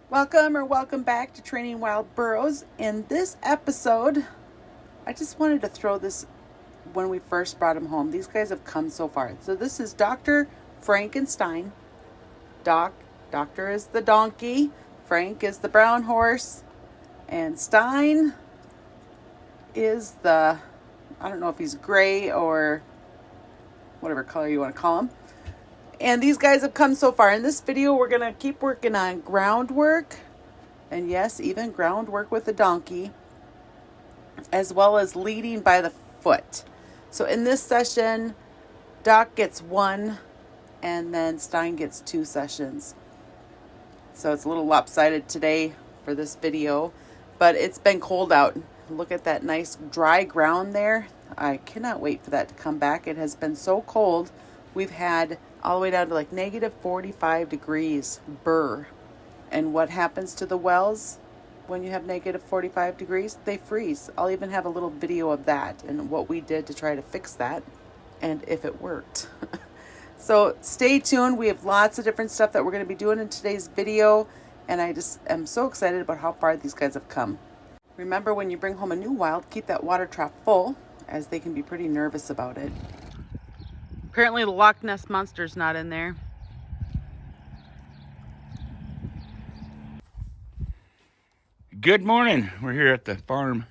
Welcome back to Training Wild Burros. In this episode, I just wanted to throw this when we first brought them home. These guys have come so far. So this is Dr. Frankenstein. Doctor is the donkey, Frank is the brown horse, and Stein is the, I don't know if he's gray or whatever color you want to call him. And these guys have come so far. In this video, we're going to keep working on groundwork. And yes, even groundwork with the donkey. As well as leading by the foot. So in this session, Doc gets 1. And then Stein gets 2 sessions. So it's a little lopsided today for this video. But it's been cold out. Look at that nice dry ground there. I cannot wait for that to come back. It has been so cold. We've had all the way down to like negative 45 degrees. And what happens to the wells when you have negative 45 degrees? They freeze. I'll even have a little video of that and what we did to try to fix that and if it worked. So stay tuned. We have lots of different stuff that we're going to be doing in today's video. And I just am so excited about how far these guys have come. Remember, when you bring home a new wild, keep that water trough full, as they can be pretty nervous about it. Apparently the Loch Ness Monster's not in there. Good morning. We're here at the farm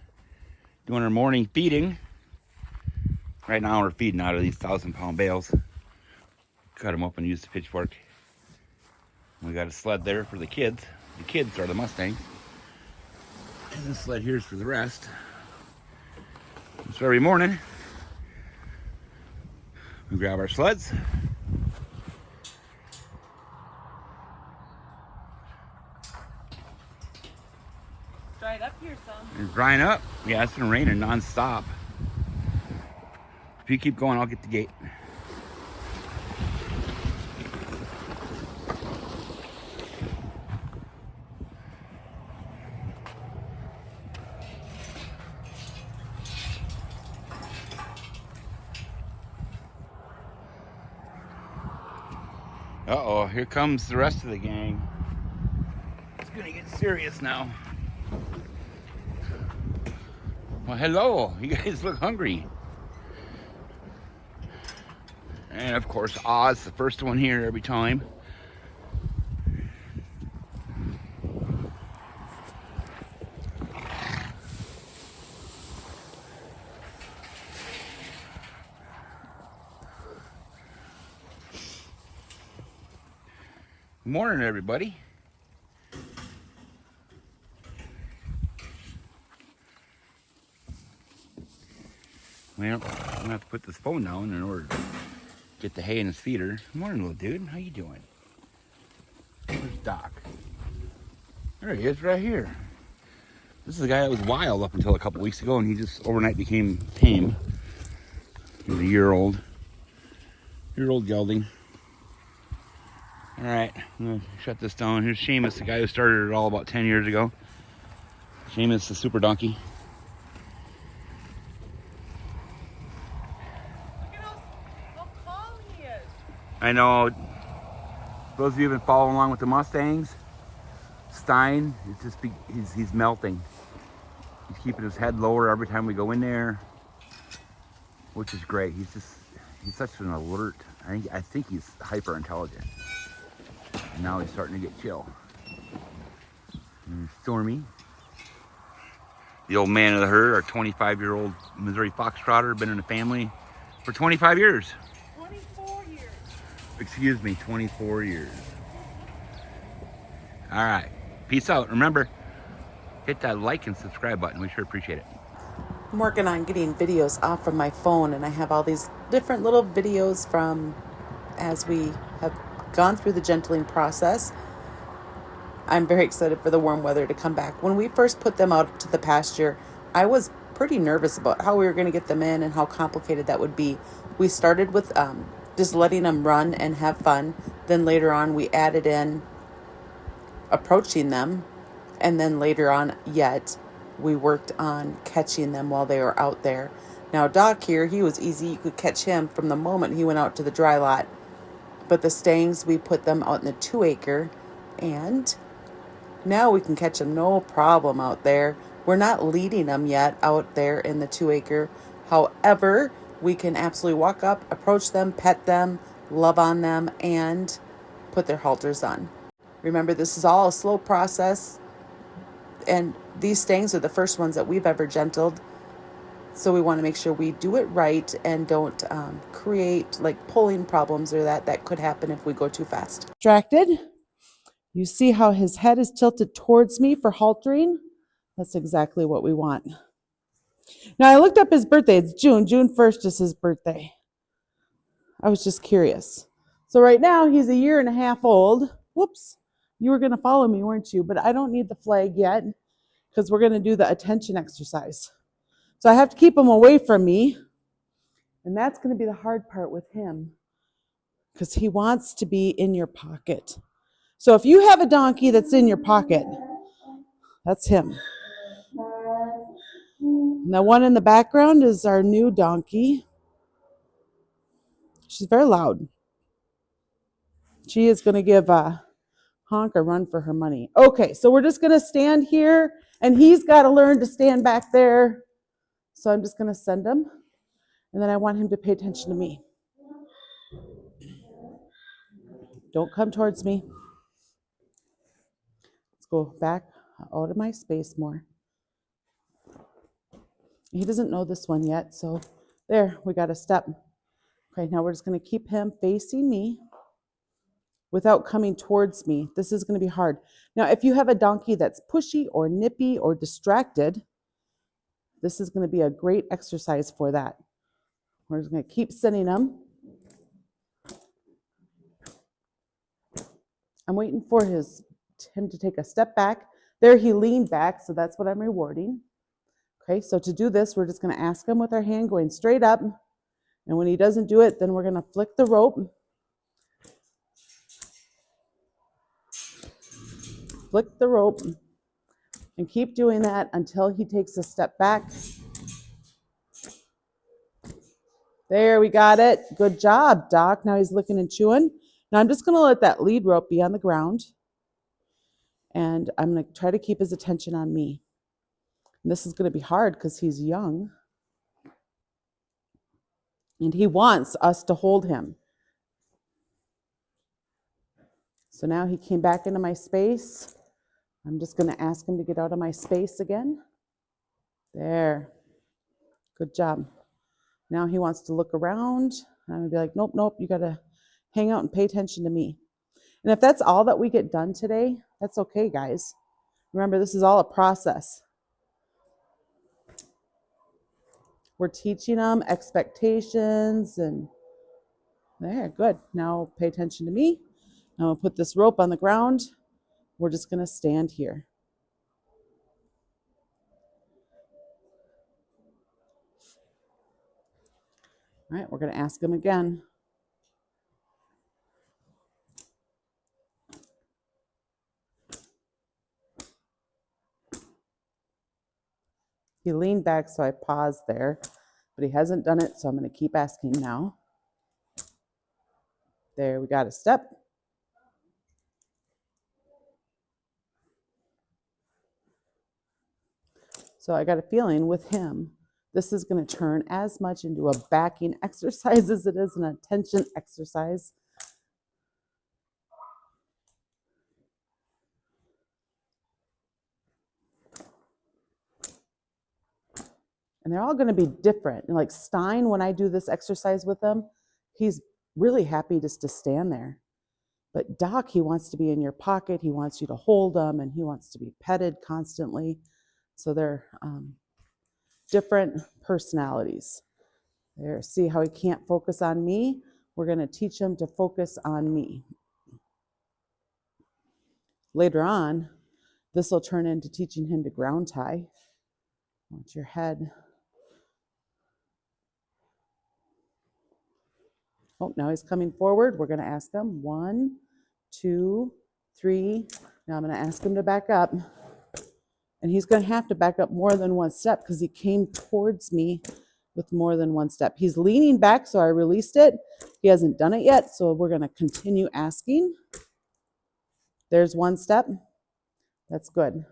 doing our morning feeding. Right now we're feeding out of these 1,000-pound bales. Cut them up and use the pitchfork. We got a sled there for the kids. The kids are the Mustangs. And this sled here's for the rest. So every morning, we grab our sleds. Dried up here some. It's drying up. Yeah, it's been raining non-stop. If you keep going, I'll get the gate. Uh-oh, here comes the rest of the gang. It's gonna get serious now. Well, hello, you guys look hungry. And of course, Oz, the first one here every time. Good morning, everybody. Well, I'm gonna have to put this phone down in order to get the hay in his feeder. Good morning, little dude. How you doing? Where's Doc? There he is, right here. This is a guy that was wild up until a couple weeks ago, and he just overnight became tame. He was a year-old gelding. All right, I'm gonna shut this down. Here's Seamus, the guy who started it all about 10 years ago. Seamus, the super donkey. Look at how calm he is. I know. Those of you who've been following along with the Mustangs, Stein, it's just he's melting. He's keeping his head lower every time we go in there, which is great. He's such an alert. I think he's hyper intelligent. And now he's starting to get chill. And Stormy, the old man of the herd, our 25-year-old Missouri Foxtrotter, been in the family for 25 years. 24 years. Excuse me, 24 years. All right, peace out. Remember, hit that like and subscribe button. We sure appreciate it. I'm working on getting videos off from my phone, and I have all these different little videos from as we have gone through the gentling process. I'm very excited for the warm weather to come back. When we first put them out to the pasture, I was pretty nervous about how we were going to get them in and how complicated that would be. We started with just letting them run and have fun. Then later on, we added in approaching them. And then later on yet, we worked on catching them while they were out there. Now, Doc here, he was easy. You could catch him from the moment he went out to the dry lot. But the stangs, we put them out in the 2-acre, and Now we can catch them no problem out there. We're not leading them yet out there in the 2 acre. However, we can absolutely walk up, approach them, pet them, love on them, and put their halters on. Remember, this is all a slow process, and these stangs are the first ones that we've ever gentled. So we want to make sure we do it right and don't create like pulling problems or that could happen if we go too fast. Distracted. You see how his head is tilted towards me for haltering? That's exactly what we want. Now I looked up his birthday. It's June. June 1st is his birthday. I was just curious. So right now he's 1.5 years old. Whoops. You were going to follow me, weren't you? But I don't need the flag yet because we're going to do the attention exercise. So I have to keep him away from me. And that's going to be the hard part with him because he wants to be in your pocket. So if you have a donkey that's in your pocket, that's him. And the one in the background is our new donkey. She's very loud. She is going to give Honk a run for her money. Okay, so we're just going to stand here, and he's got to learn to stand back there. So I'm just going to send him, and then I want him to pay attention to me. Don't come towards me. Let's go back out of my space more. He doesn't know this one yet, so there, we got a step. Okay, now we're just going to keep him facing me without coming towards me. This is going to be hard. Now, if you have a donkey that's pushy or nippy or distracted, this is going to be a great exercise for that. We're just going to keep sending him. I'm waiting for him to take a step back. There he leaned back, so that's what I'm rewarding. Okay, so to do this, we're just going to ask him with our hand going straight up. And when he doesn't do it, then we're going to flick the rope. Flick the rope. And keep doing that until he takes a step back. There, we got it. Good job, Doc. Now he's licking and chewing. Now I'm just going to let that lead rope be on the ground. And I'm going to try to keep his attention on me. And this is going to be hard because he's young. And he wants us to hold him. So now he came back into my space. I'm just going to ask him to get out of my space again. There. Good job. Now he wants to look around. I'm going to be like, nope, nope, you got to hang out and pay attention to me. And if that's all that we get done today, that's okay, guys. Remember, this is all a process. We're teaching them expectations and there, good. Now pay attention to me. Now I'll put this rope on the ground. We're just going to stand here. All right, we're going to ask him again. He leaned back, so I paused there, but he hasn't done it, so I'm going to keep asking now. There, we got a step. So I got a feeling with him, this is going to turn as much into a backing exercise as it is an attention exercise. And they're all going to be different. Like Stein, when I do this exercise with him, he's really happy just to stand there. But Doc, he wants to be in your pocket. He wants you to hold him, and he wants to be petted constantly. So they're different personalities. There, see how he can't focus on me? We're going to teach him to focus on me. Later on, this will turn into teaching him to ground tie. Want your head. Oh, now he's coming forward. We're going to ask him 1, 2, 3. Now I'm going to ask him to back up. And he's going to have to back up more than one step because he came towards me with more than one step. He's leaning back, so I released it. He hasn't done it yet, so we're going to continue asking. There's one step. That's good.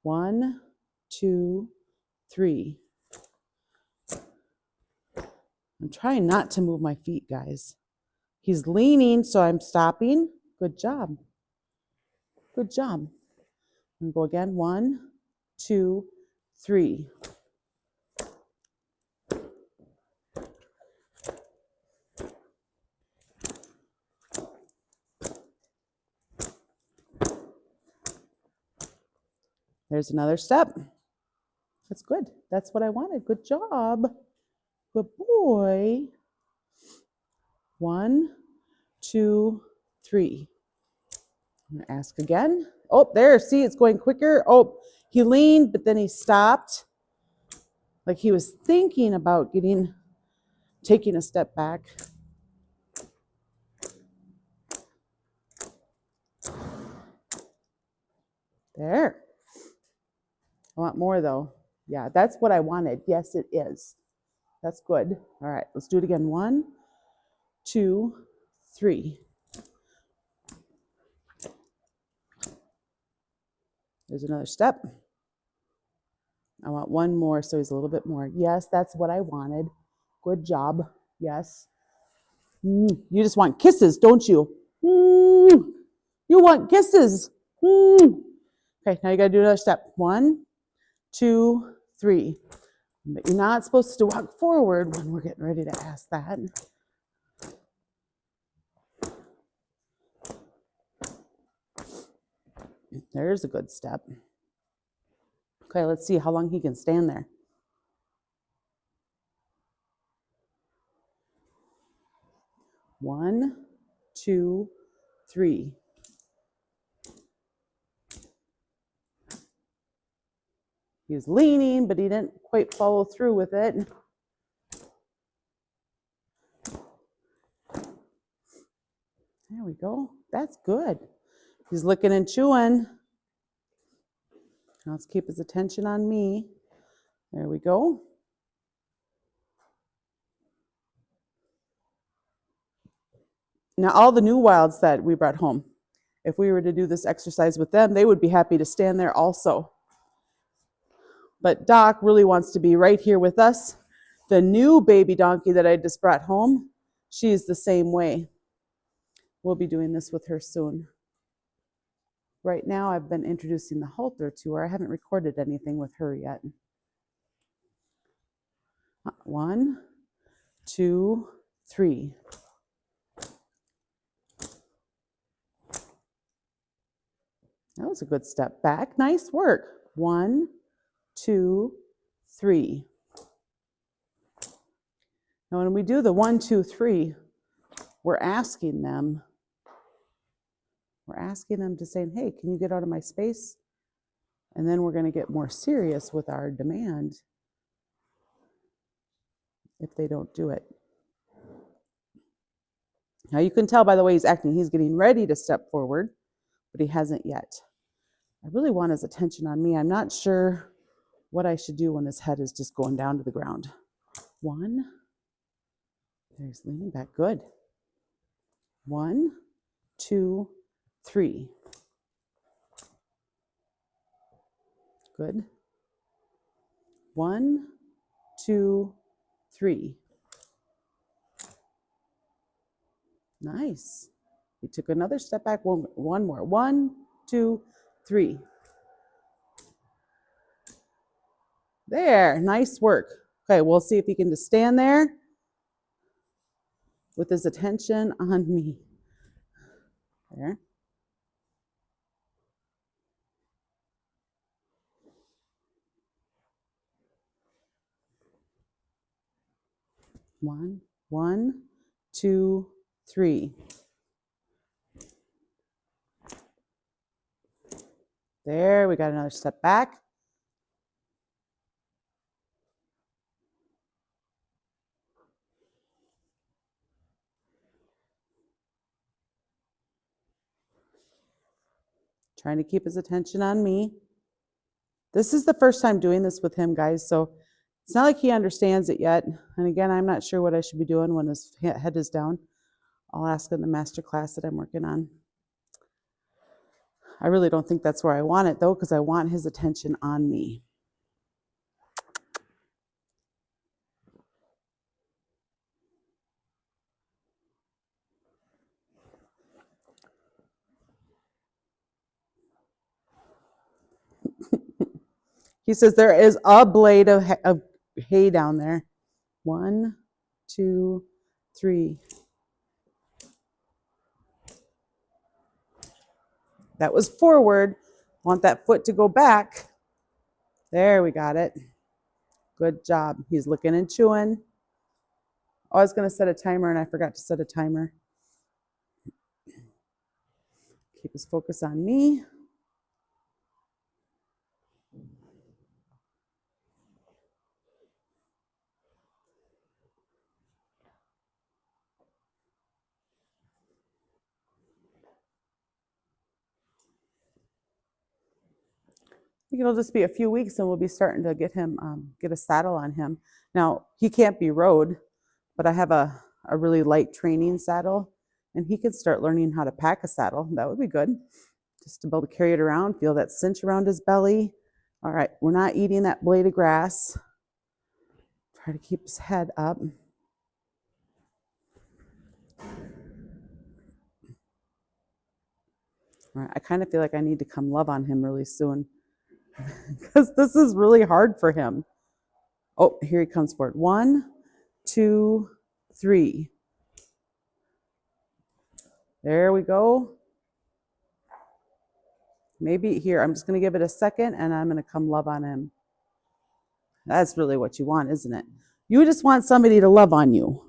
1, 2, 3. I'm trying not to move my feet, guys. He's leaning, so I'm stopping. Good job. Good job. I'm going to go again. 1, 2, 3. There's another step. That's good. That's what I wanted. Good job. Good boy. 1, 2, 3. I'm going to ask again. Oh, there. See, it's going quicker. Oh, he leaned, but then he stopped. Like he was thinking about taking a step back. There. I want more though. Yeah, that's what I wanted. Yes, it is. That's good. All right, let's do it again. 1, 2, 3. There's another step. I want one more, so he's a little bit more. Yes, that's what I wanted. Good job. Yes. You just want kisses, don't you? You want kisses. Okay, now you got to do another step. 1, 2, 3. But you're not supposed to walk forward when we're getting ready to ask that. There's a good step. Okay, let's see how long he can stand there. One, 2, 3. He was leaning, but he didn't quite follow through with it. There we go. That's good. He's licking and chewing. Now let's keep his attention on me. There we go. Now all the new wilds that we brought home, if we were to do this exercise with them, they would be happy to stand there also. But Doc really wants to be right here with us. The new baby donkey that I just brought home, she's the same way. We'll be doing this with her soon. Right now, I've been introducing the halter to her. I haven't recorded anything with her yet. 1, 2, 3. That was a good step back. Nice work. 1, 2, 3. Now, when we do the 1, 2, 3, we're asking them to say, hey, can you get out of my space? And then we're going to get more serious with our demand if they don't do it. Now you can tell by the way he's acting, he's getting ready to step forward, but he hasn't yet. I really want his attention on me. I'm not sure what I should do when his head is just going down to the ground. 1. There's leaning back. Good. 1, 2, 3. Good. 1, 2, 3. Nice. He took another step back. One more. 1, 2, 3. There. Nice work. Okay, we'll see if he can just stand there with his attention on me. There. One, 2, 3. There, we got another step back. Trying to keep his attention on me. This is the first time doing this with him, guys, so it's not like he understands it yet. And again, I'm not sure what I should be doing when his head is down. I'll ask in the master class that I'm working on. I really don't think that's where I want it though, because I want his attention on me. He says there is a blade of hay down there. 1, 2, 3. That was forward. Want that foot to go back. There, we got it. Good job. He's licking and chewing. Oh, I was going to set a timer and I forgot to set a timer. Keep his focus on me. I think it'll just be a few weeks and we'll be starting to get him, get a saddle on him. Now, he can't be rode, but I have a really light training saddle and he could start learning how to pack a saddle. That would be good. Just to be able to carry it around, feel that cinch around his belly. All right, we're not eating that blade of grass. Try to keep his head up. All right, I kind of feel like I need to come love on him really soon because this is really hard for him. Oh, here he comes for it. 1, 2, 3. There we go. Maybe here, I'm just going to give it a second and I'm going to come love on him. That's really what you want, isn't it? You just want somebody to love on you.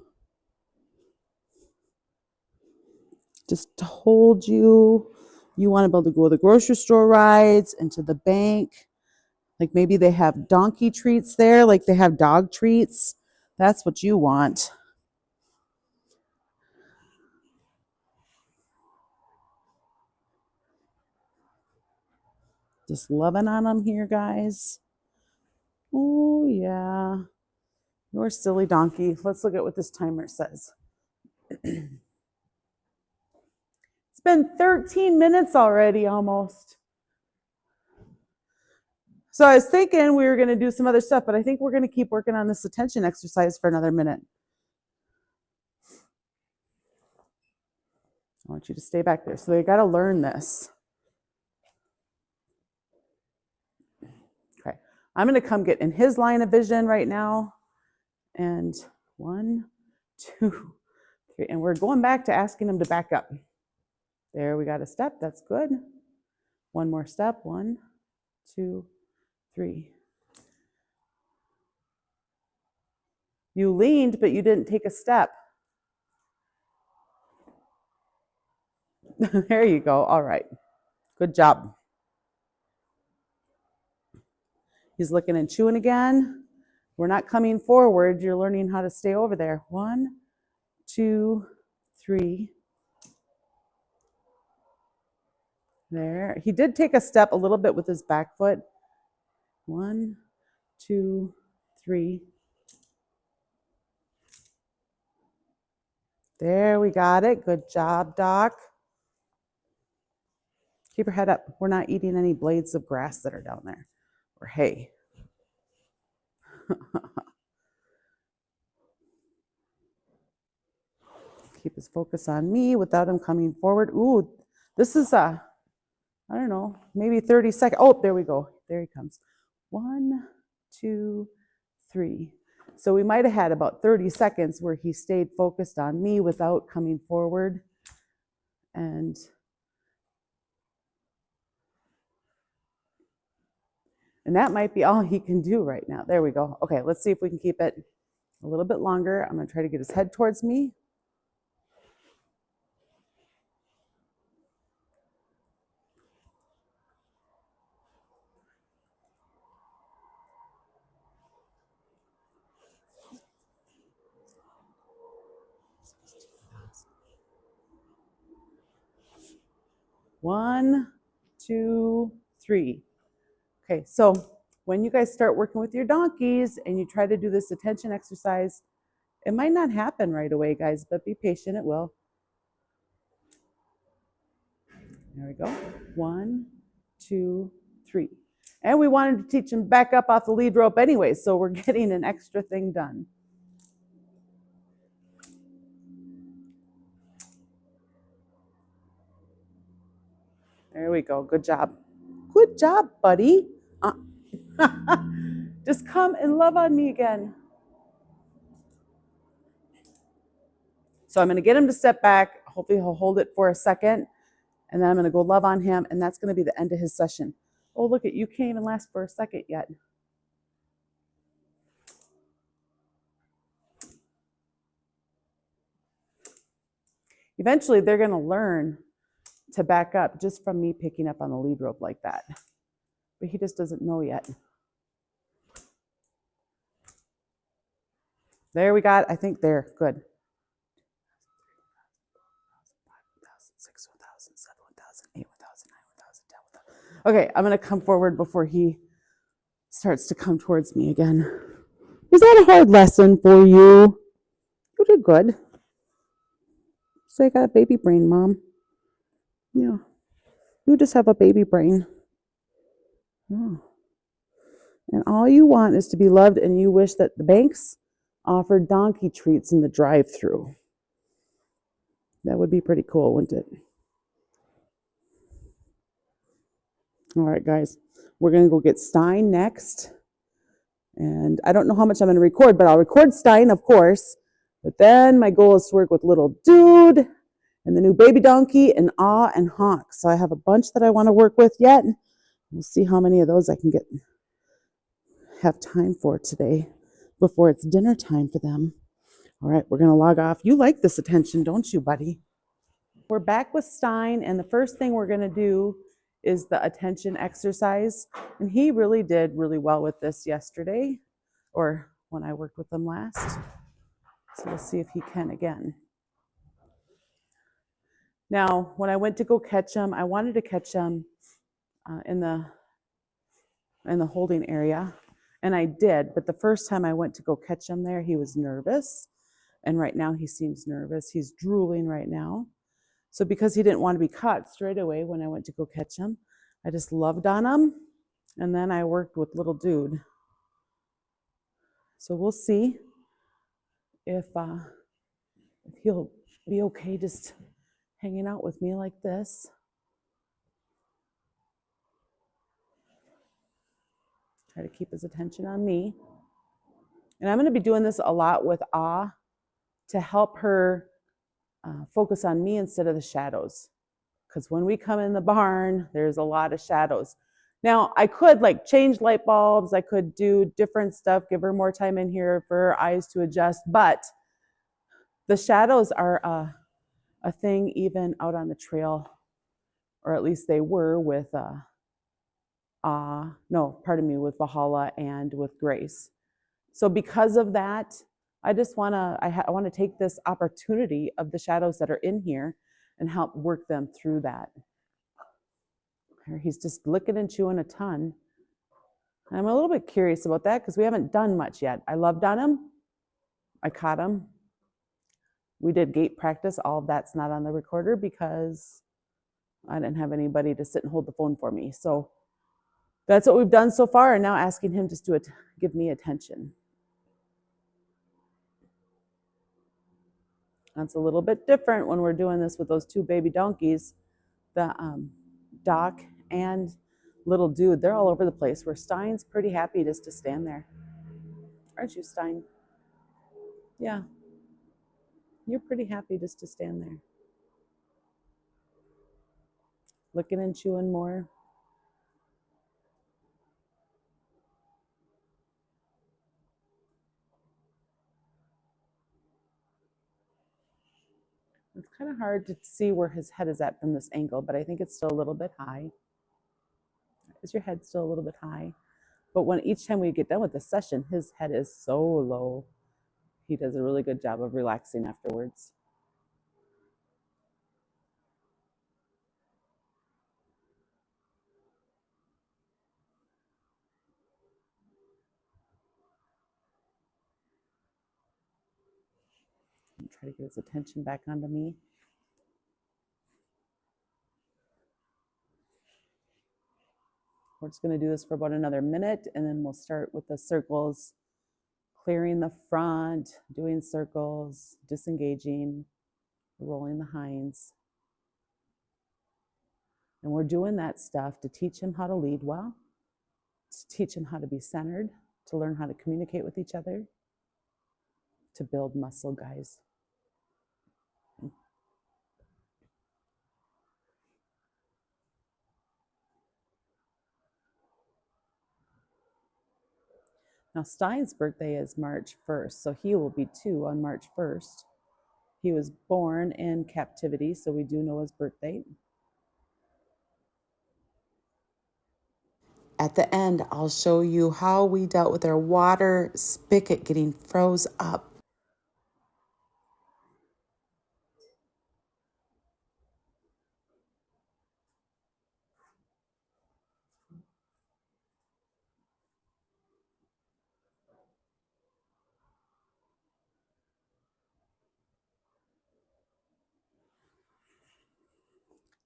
Just to hold you. You want to be able to go to the grocery store rides and to the bank. Like maybe they have donkey treats there, like they have dog treats. That's what you want. Just loving on them here, guys. Oh, yeah. You're a silly donkey. Let's look at what this timer says. It's been 13 minutes already, almost. So I was thinking we were going to do some other stuff, but I think we're going to keep working on this attention exercise for another minute. I want you to stay back there. So they got to learn this. Okay. I'm going to come get in his line of vision right now. And 1, 2, 3. And we're going back to asking him to back up. There, we got a step. That's good. One more step. 1, 2, 3. You leaned, but you didn't take a step. There you go. All right. Good job. He's looking and chewing again. We're not coming forward. You're learning how to stay over there. 1, 2, 3. There. He did take a step a little bit with his back foot. 1, 2, 3. There, we got it. Good job, Doc. Keep your head up. We're not eating any blades of grass that are down there or hay. Keep his focus on me without him coming forward. Ooh, this is I don't know, maybe 30 seconds. Oh, there we go. There he comes. 1, 2, 3. So we might have had about 30 seconds where he stayed focused on me without coming forward. And that might be all he can do right now. There we go. Okay, let's see if we can keep it a little bit longer. I'm going to try to get his head towards me. One, 2, 3. Okay, so when you guys start working with your donkeys and you try to do this attention exercise, it might not happen right away, guys, but be patient, it will. There we go. 1, 2, 3. And we wanted to teach him back up off the lead rope anyway, so we're getting an extra thing done. There we go. Good job. Good job, buddy. Just come and love on me again. So I'm going to get him to step back. Hopefully he'll hold it for a second. And then I'm going to go love on him. And that's going to be the end of his session. Oh, look at you. Can't even last for a second yet. Eventually they're going to learn to back up just from me picking up on the lead rope like that. But he just doesn't know yet. There we got, I think there, good. 6, 1,000, 7, 1,000, 8, 1,000, 9, 1,000, 10, 1,000. Okay, I'm going to come forward before he starts to come towards me again. Was that a hard lesson for you? You did good. So I got a baby brain, Mom. Yeah. You just have a baby brain. Yeah. And all you want is to be loved, and you wish that the banks offered donkey treats in the drive-thru. That would be pretty cool, wouldn't it? All right, guys. We're going to go get Stein next. And I don't know how much I'm going to record, but I'll record Stein, of course. But then my goal is to work with little dude and the new baby donkey and awe and honk. So I have a bunch that I want to work with yet. We'll see how many of those I can have time for today before it's dinner time for them. All right, we're going to log off. You like this attention, don't you, buddy? We're back with Stein, and the first thing we're going to do is the attention exercise. And he really did really well with this yesterday, or when I worked with him last. So we'll see if he can again. Now, when I went to go catch him, I wanted to catch him in the holding area, and I did. But the first time I went to go catch him there, he was nervous. And right now he seems nervous. He's drooling right now. So because he didn't want to be caught straight away when I went to go catch him, I just loved on him. And then I worked with little dude. So we'll see if he'll be okay just hanging out with me like this. Try to keep his attention on me. And I'm going to be doing this a lot with Ah to help her focus on me instead of the shadows. Because when we come in the barn, there's a lot of shadows. Now, I could like change light bulbs. I could do different stuff, give her more time in here for her eyes to adjust. But the shadows are a thing even out on the trail, or at least they were with, with Valhalla and with Grace. So because of that, I just want to take this opportunity of the shadows that are in here and help work them through that. He's just licking and chewing a ton. I'm a little bit curious about that because we haven't done much yet. I loved on him. I caught him. We did gait practice. All of that's not on the recorder because I didn't have anybody to sit and hold the phone for me. So that's what we've done so far, and now asking him just to give me attention. That's a little bit different when we're doing this with those two baby donkeys. The Doc and little dude, they're all over the place, where Stein's pretty happy just to stand there. Aren't you, Stein? Yeah. You're pretty happy just to stand there. Licking and chewing more. It's kind of hard to see where his head is at from this angle, but I think it's still a little bit high. Is your head still a little bit high? But each time we get done with the session, his head is so low. He does a really good job of relaxing afterwards. Try to get his attention back onto me. We're just going to do this for about another minute, and then we'll start with the circles, clearing the front, doing circles, disengaging, rolling the hinds. And we're doing that stuff to teach him how to lead well, to teach him how to be centered, to learn how to communicate with each other, to build muscle, guys. Now, Stein's birthday is March 1st, so he will be 2 on March 1st. He was born in captivity, so we do know his birth date. At the end, I'll show you how we dealt with our water spigot getting froze up.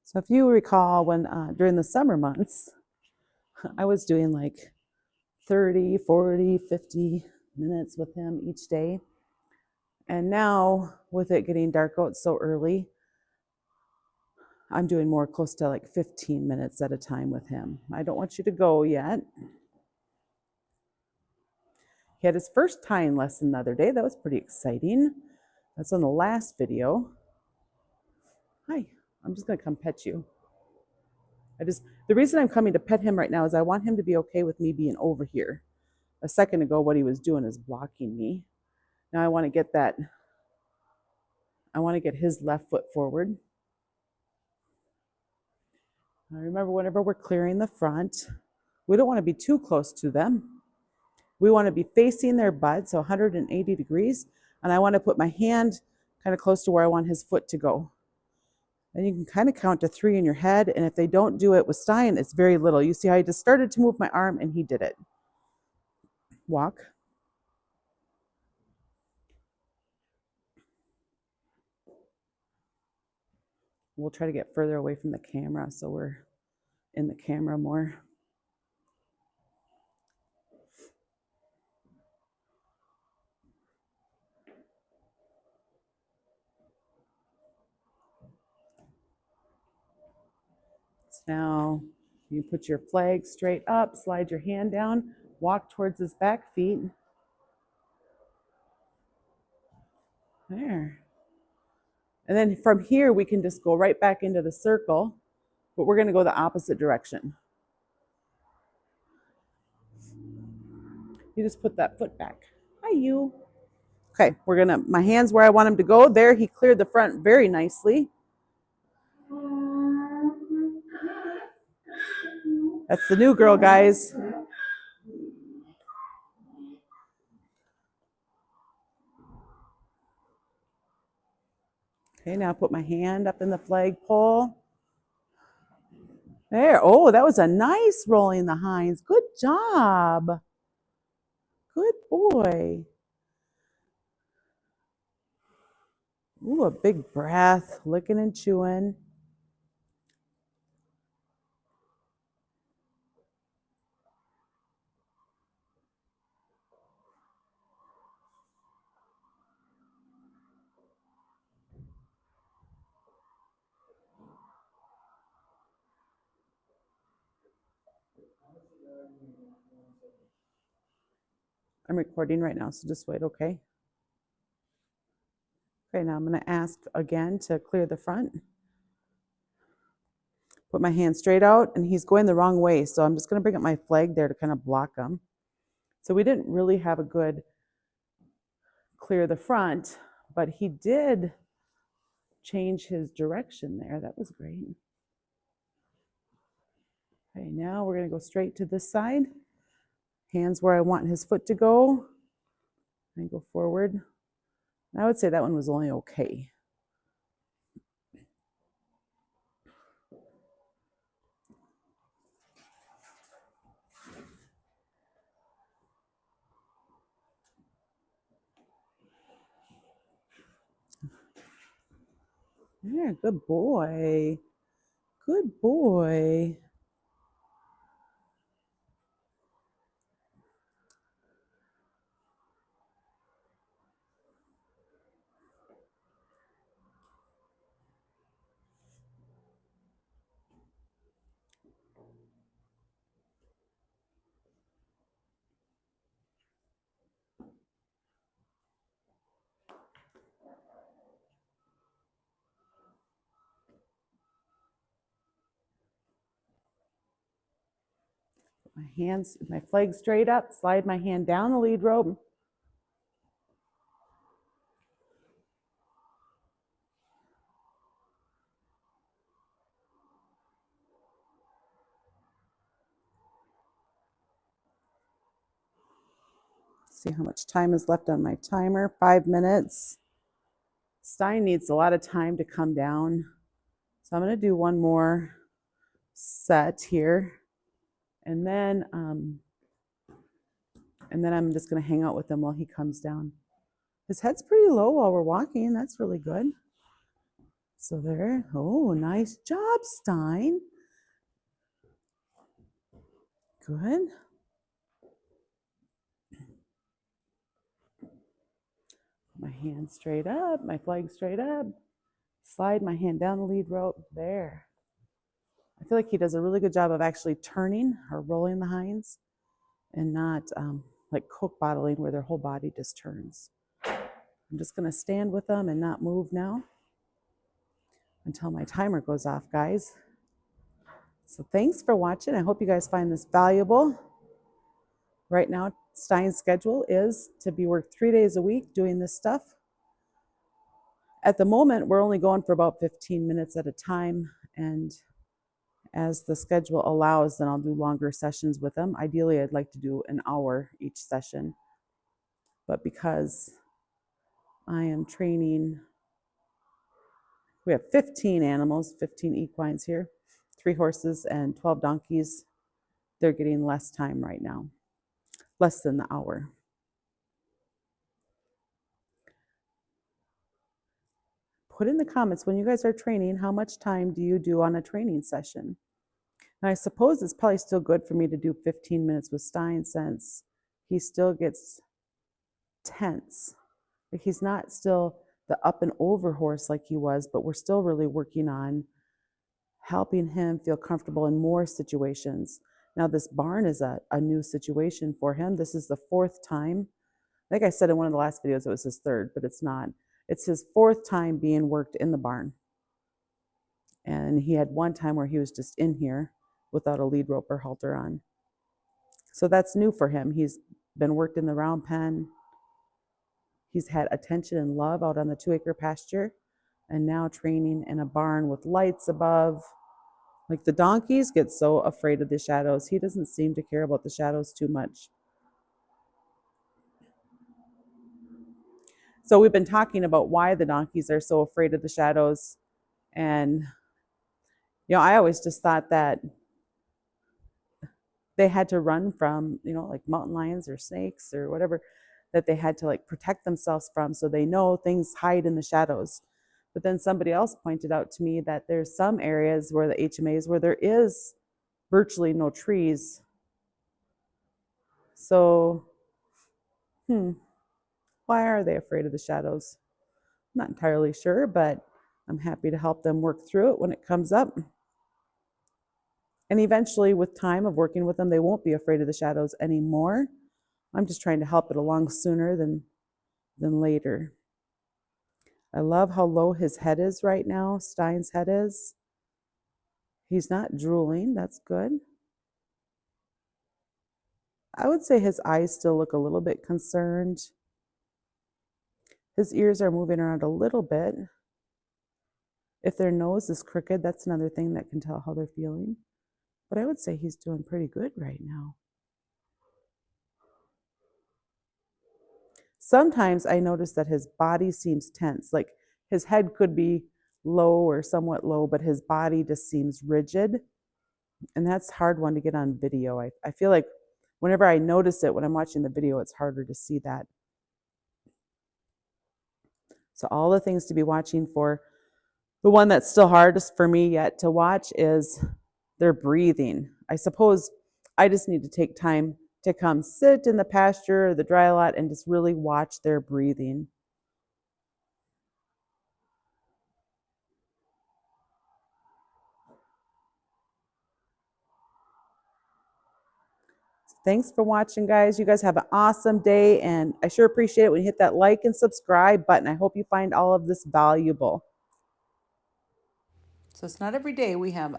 So if you recall, when during the summer months, I was doing like 30, 40, 50 minutes with him each day. And now, with it getting dark out so early, I'm doing more close to like 15 minutes at a time with him. I don't want you to go yet. He had his first tying lesson the other day. That was pretty exciting. That's on the last video. Hi, I'm just gonna come pet you. The reason I'm coming to pet him right now is I want him to be okay with me being over here. A second ago, what he was doing is blocking me. Now I want to get his left foot forward. Now remember, whenever we're clearing the front, we don't want to be too close to them. We want to be facing their butt, so 180 degrees. And I want to put my hand kind of close to where I want his foot to go. And you can kind of count to 3 in your head. And if they don't do it with Stein, it's very little. You see how I just started to move my arm and he did it. Walk. We'll try to get further away from the camera so we're in the camera more. So now you put your flag straight up, slide your hand down, walk towards his back feet. There. And then from here, we can just go right back into the circle, but we're going to go the opposite direction. You just put that foot back. Hi, you. Okay, my hand's where I want him to go. There, he cleared the front very nicely. That's the new girl, guys. Okay, now put my hand up in the flagpole. There. Oh, that was a nice rolling the hinds. Good job. Good boy. Ooh, a big breath, licking and chewing. I'm recording right now, so just wait, okay? Okay, now I'm going to ask again to clear the front. Put my hand straight out, and he's going the wrong way, so I'm just going to bring up my flag there to kind of block him. So we didn't really have a good clear the front, but he did change his direction there. That was great. Okay, now we're going to go straight to this side. Hands where I want his foot to go. And go forward. I would say that one was only okay. Yeah, good boy. Good boy. My flag straight up, slide my hand down the lead rope. See how much time is left on my timer. 5 minutes. Stein needs a lot of time to come down. So I'm going to do one more set here. And then I'm just going to hang out with him while he comes down. His head's pretty low while we're walking. That's really good. So there. Oh, nice job, Stein. Good. My hand straight up, my flag straight up. Slide my hand down the lead rope. There. I feel like he does a really good job of actually turning or rolling the hinds and not like Coke bottling where their whole body just turns. I'm just going to stand with them and not move now until my timer goes off, guys. So thanks for watching. I hope you guys find this valuable. Right now, Stein's schedule is to be worked 3 days a week doing this stuff. At the moment, we're only going for about 15 minutes at a time. And as the schedule allows, then I'll do longer sessions with them. Ideally, I'd like to do an hour each session. But because I am training, we have 15 animals, 15 equines here, 3 horses and 12 donkeys. They're getting less time right now, less than the hour. Put in the comments when you guys are training, how much time do you do on a training session? And I suppose it's probably still good for me to do 15 minutes with Stein since he still gets tense. Like he's not still the up and over horse like he was, but we're still really working on helping him feel comfortable in more situations. Now this barn is a new situation for him. This is the 4th time. Like I said in one of the last videos, it was his 3rd, but it's not. It's his 4th time being worked in the barn. And he had one time where he was just in here without a lead rope or halter on. So that's new for him. He's been worked in the round pen. He's had attention and love out on the 2-acre pasture, and now training in a barn with lights above. Like the donkeys get so afraid of the shadows. He doesn't seem to care about the shadows too much. So we've been talking about why the donkeys are so afraid of the shadows. And, I always just thought that they had to run from, like mountain lions or snakes or whatever that they had to like protect themselves from. So they know things hide in the shadows. But then somebody else pointed out to me that there's some areas where the HMAs where there is virtually no trees. So, why are they afraid of the shadows? I'm not entirely sure, but I'm happy to help them work through it when it comes up. And eventually, with time of working with them, they won't be afraid of the shadows anymore. I'm just trying to help it along sooner than later. I love how low his head is right now. Stein's head is. He's not drooling. That's good. I would say his eyes still look a little bit concerned. His ears are moving around a little bit. If their nose is crooked, that's another thing that can tell how they're feeling. But I would say he's doing pretty good right now. Sometimes I notice that his body seems tense, like his head could be low or somewhat low, but his body just seems rigid. And that's a hard one to get on video. I feel like whenever I notice it when I'm watching the video, it's harder to see that. So all the things to be watching for. The one that's still hardest for me yet to watch is their breathing. I suppose I just need to take time to come sit in the pasture or the dry lot and just really watch their breathing. Thanks for watching, guys. You guys have an awesome day, and I sure appreciate it when you hit that like and subscribe button. I hope you find all of this valuable. So it's not every day we have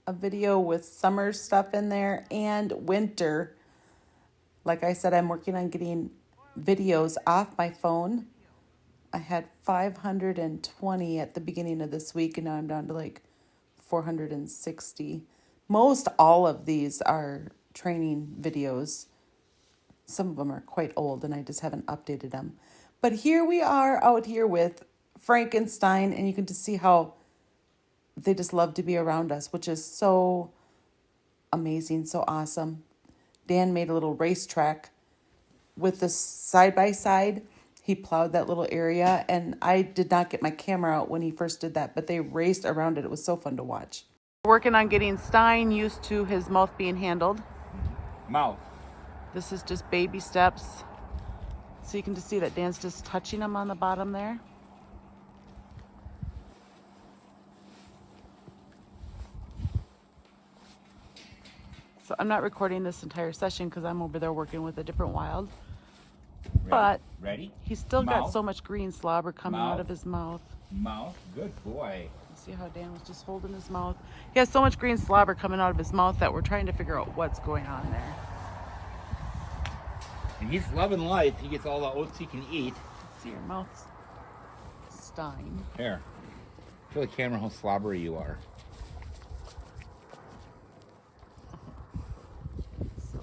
a video with summer stuff in there and winter. Like I said, I'm working on getting videos off my phone. I had 520 at the beginning of this week, and now I'm down to like 460. Most all of these are training videos. Some of them are quite old, and I just haven't updated them. But here we are out here with Frankenstein, and you can just see how they just love to be around us, which is so amazing, so awesome. Dan made a little racetrack with the side-by-side. He plowed that little area, and I did not get my camera out when he first did that, but they raced around it. It was so fun to watch. Working on getting Stein used to his mouth being handled. Mouth. This is just baby steps. So you can just see that Dan's just touching him on the bottom there. So I'm not recording this entire session because I'm over there working with a different wild. But ready? He's still got Mouth. so much green slobber coming out Mouth. of his mouth. Mouth. Good boy. See how Dan was just holding his mouth? He has so much green slobber coming out of his mouth that we're trying to figure out what's going on there. And he's loving life. He gets all the oats he can eat. See your mouth, Stein. Here. Show the camera how slobbery you are.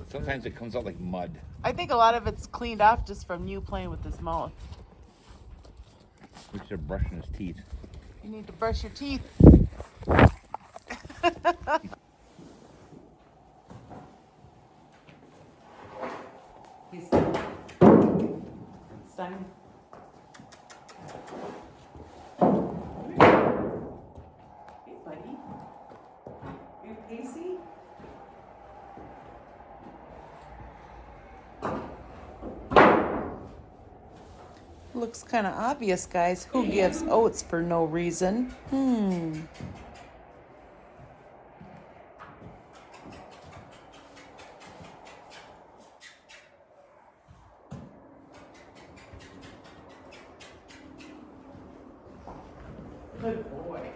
Sometimes it comes out like mud. I think a lot of it's cleaned off just from you playing with his mouth. We should have brushing his teeth. You need to brush your teeth. He's Stein. Hey, buddy. You pacey? Looks kind of obvious, guys. Who gives oats for no reason? Good boy.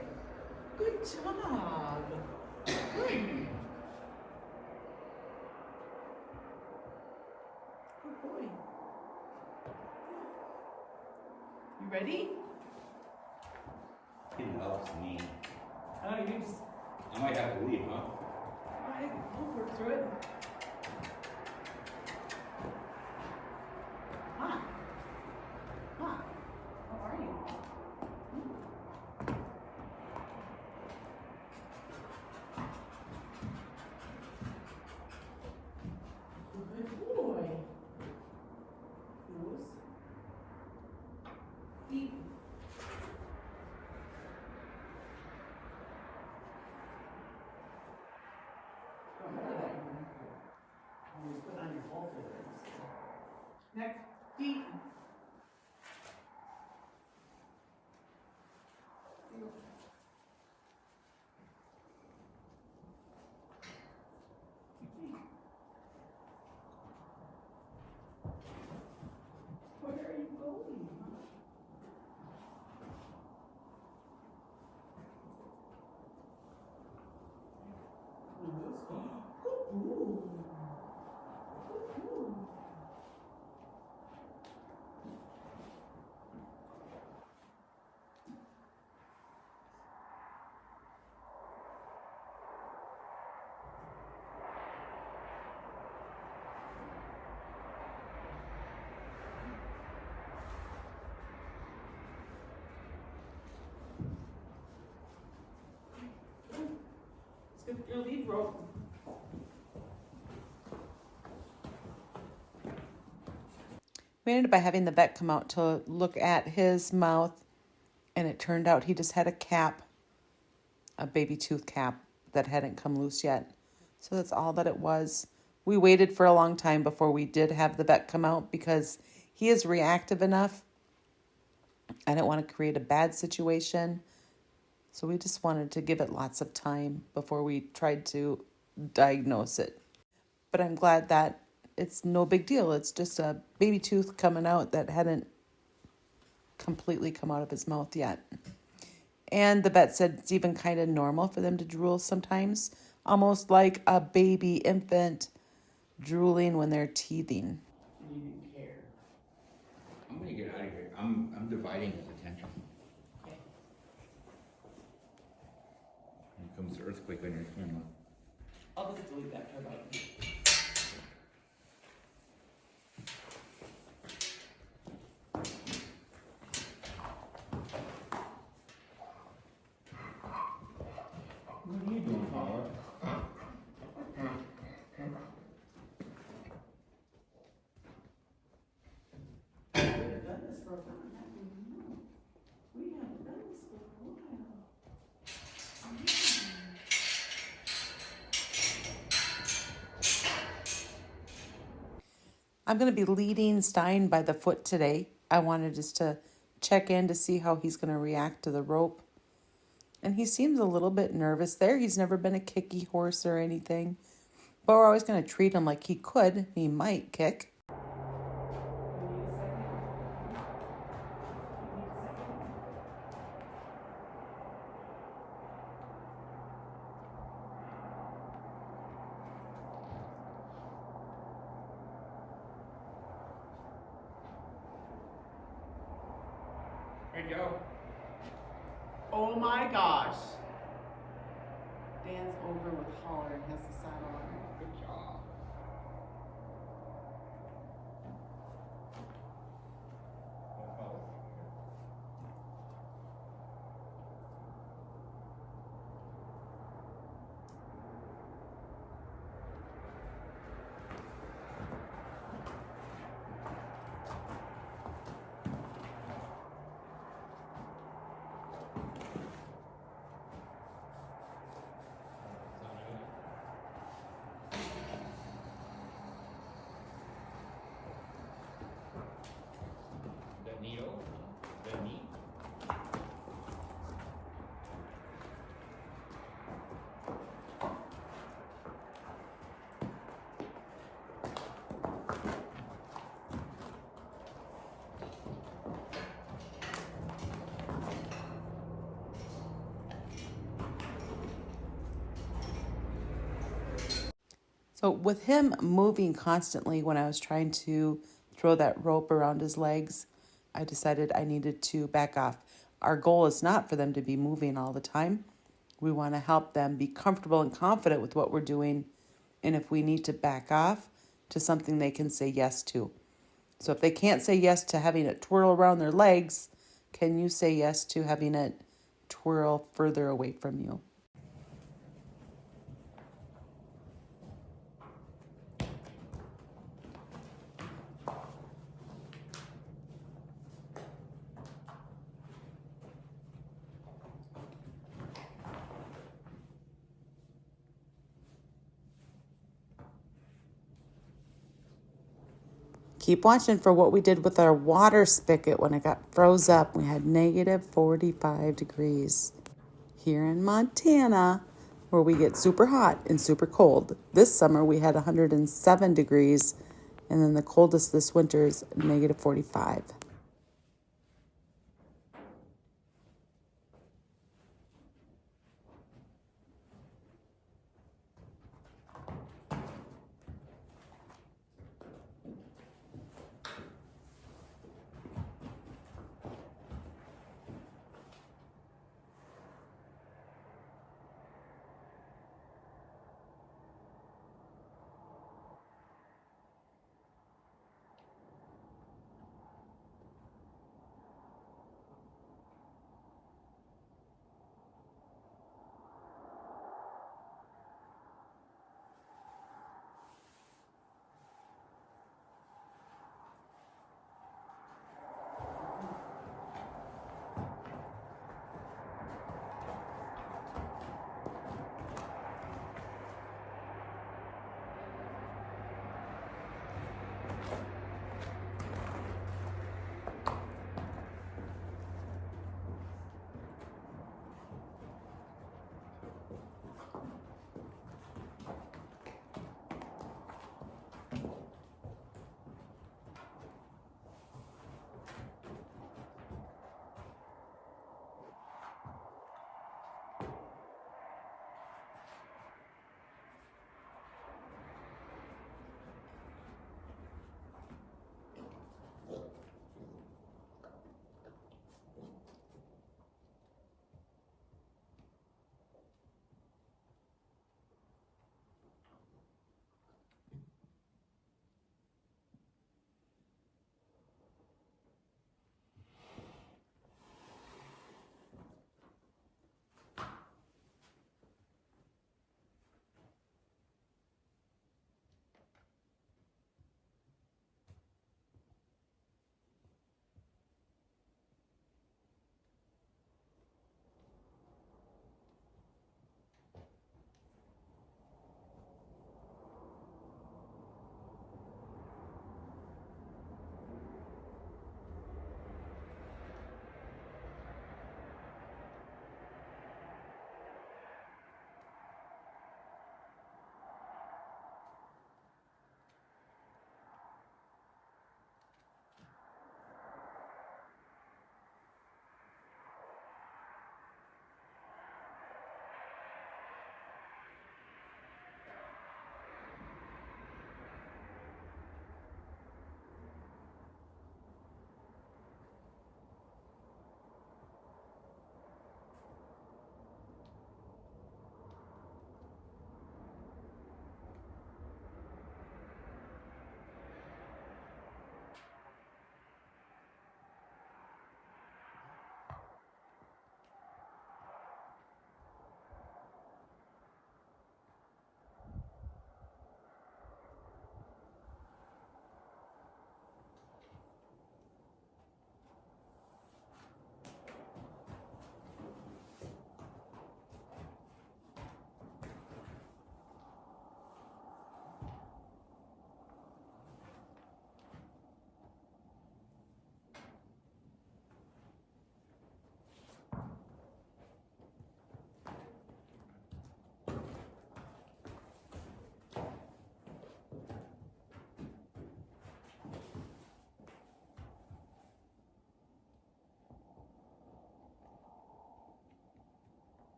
Good job. Good. Good boy. You ready? He loves me. Oh, you just. I might have to leave, huh? Alright, we'll work through it. Hi. Hi. How are you? Good boy. Nose. Deep. Put on your whole next, deep. Where are you going? Ooh. Let's get your lead rope. We ended up by having the vet come out to look at his mouth, and it turned out he just had a cap, a baby tooth cap that hadn't come loose yet. So that's all that it was. We waited for a long time before we did have the vet come out because he is reactive enough. I didn't want to create a bad situation. So we just wanted to give it lots of time before we tried to diagnose it. But I'm glad that it's no big deal. It's just a baby tooth coming out that hadn't completely come out of his mouth yet. And the vet said it's even kind of normal for them to drool sometimes, almost like a baby infant drooling when they're teething. You didn't care. I'm gonna get out of here. I'm dividing his attention. Okay. Here comes the earthquake on your camera. I'll just delete that for about. What are you doing, Paula? I'm going to be leading Stein by the foot today. I wanted just to check in to see how he's going to react to the rope. And he seems a little bit nervous there. He's never been a kicky horse or anything. But we're always going to treat him like he could. He might kick. MaryJo. Oh my gosh. Dan's over with Holler and has the saddle on her. Good job. The needle, the knee. So with him moving constantly when I was trying to throw that rope around his legs, I decided I needed to back off. Our goal is not for them to be moving all the time. We want to help them be comfortable and confident with what we're doing. And if we need to back off to something they can say yes to. So if they can't say yes to having it twirl around their legs, can you say yes to having it twirl further away from you? Keep watching for what we did with our water spigot when it got froze up. We had negative 45 degrees here in Montana, where we get super hot and super cold. This summer we had 107 degrees, and then the coldest this winter is negative 45.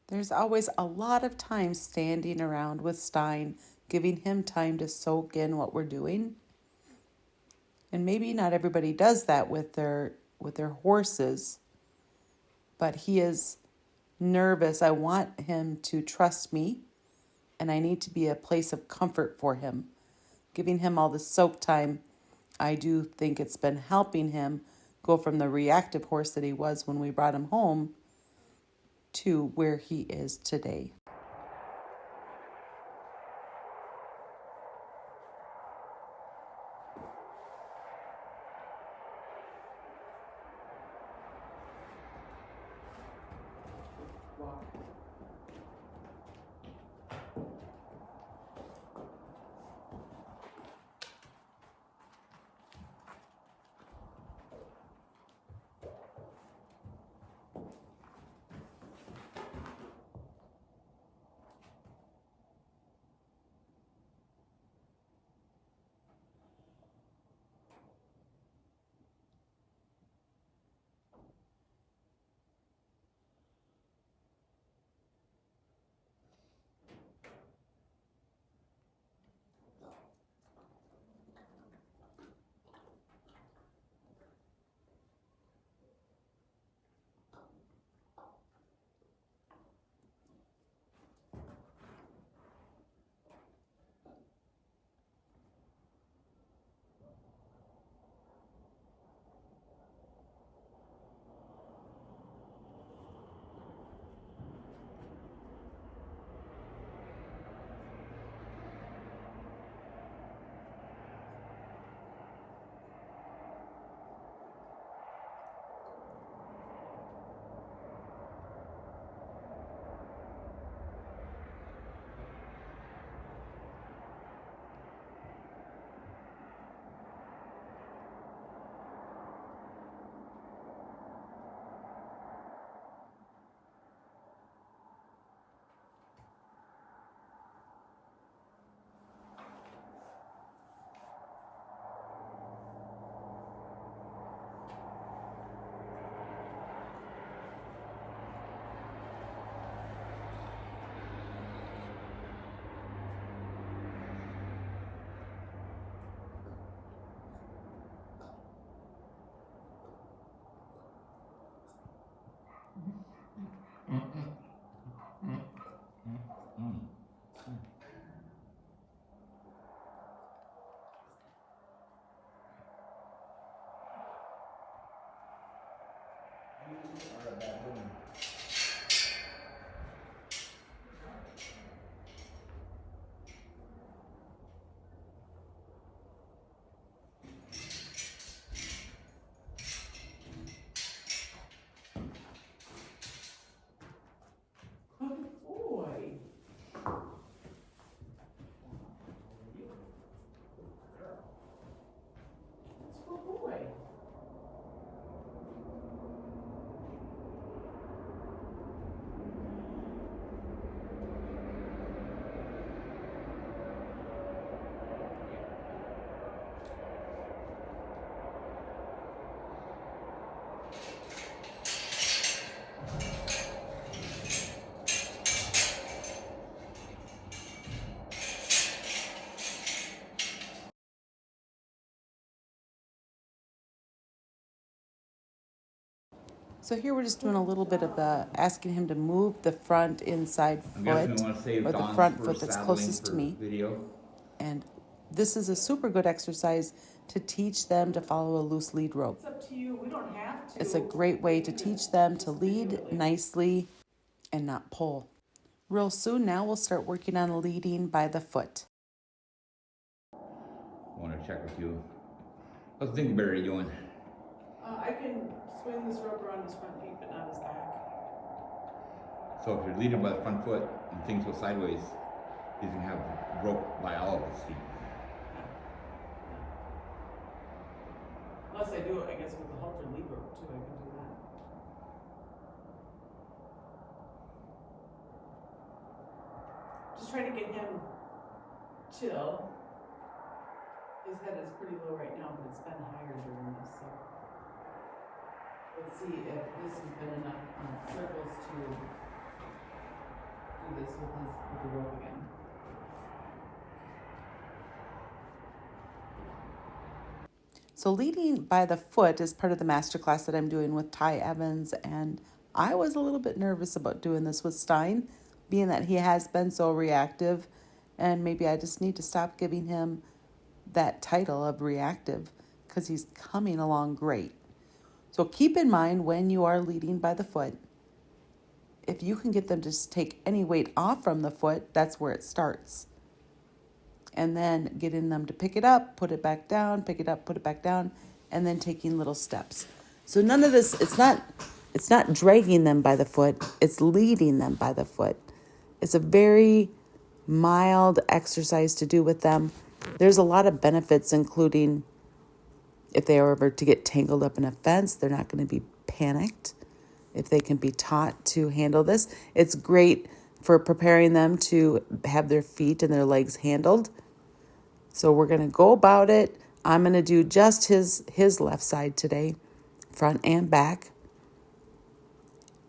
There's always a lot of time standing around with Stein, giving him time to soak in what we're doing. And maybe not everybody does that with their horses, but he is nervous. I want him to trust me, and I need to be a place of comfort for him. Giving him all the soak time, I do think it's been helping him go from the reactive horse that he was when we brought him home to where he is today. So here we're just doing a little bit of the asking him to move the front inside foot, or the front foot that's closest to me. And this is a super good exercise to teach them to follow a loose lead rope. It's up to you. We don't have to. It's a great way to teach them to lead nicely and not pull. Real soon now we'll start working on leading by the foot. I want to check with you. How's the dingleberry doing? I can swing this rope around his front feet, but not his back. So if you're leading by the front foot and things go sideways, he's going to have rope by all of his feet. Unless I do it, I guess, with the halter lead rope, too. I can do that. Just trying to get him chill. His head is pretty low right now, but it's been higher during this, so. Let's see if this has been enough circles to through this with the rope again. So leading by the foot is part of the masterclass that I'm doing with Ty Evans, and I was a little bit nervous about doing this with Stein, being that he has been so reactive, and maybe I just need to stop giving him that title of reactive because he's coming along great. So keep in mind when you are leading by the foot, if you can get them to just take any weight off from the foot, that's where it starts. And then getting them to pick it up, put it back down, pick it up, put it back down, and then taking little steps. So none of this, it's not dragging them by the foot, it's leading them by the foot. It's a very mild exercise to do with them. There's a lot of benefits, including if they are ever to get tangled up in a fence, they're not going to be panicked. If they can be taught to handle this, it's great for preparing them to have their feet and their legs handled. So we're going to go about it. I'm going to do just his left side today, front and back.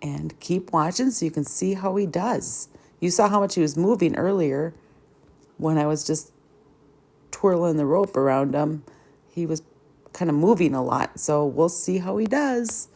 And keep watching so you can see how he does. You saw how much he was moving earlier when I was just twirling the rope around him. He was kind of moving a lot. So we'll see how he does.